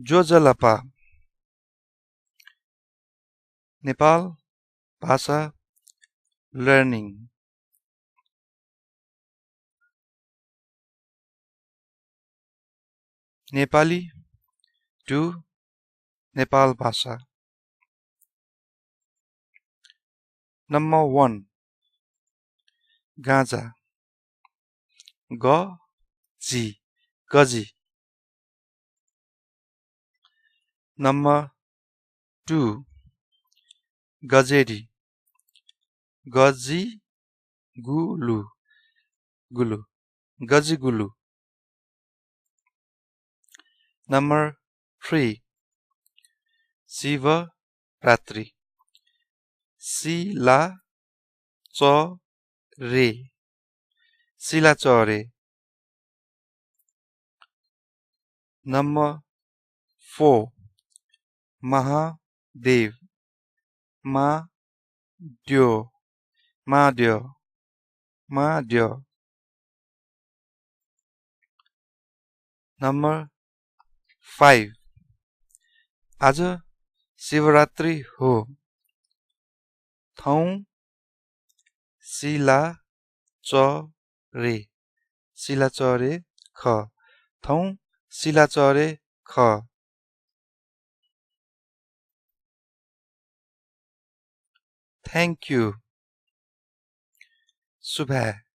जोजलपा नेपाल भाषा learning Nepali to Nepal भाषा number 1 गाँजा गजी नम्बर 2 गजेरी गुलु गजीगुलु नम्बर 3 शिवरात्रि शिलाचरे नम्बर 4 महादेव महादेव नम्बर 5 आज शिवरात्रि हो थौं शिलाचरे ख थौं शिलाचरे ख Thank you. Subha.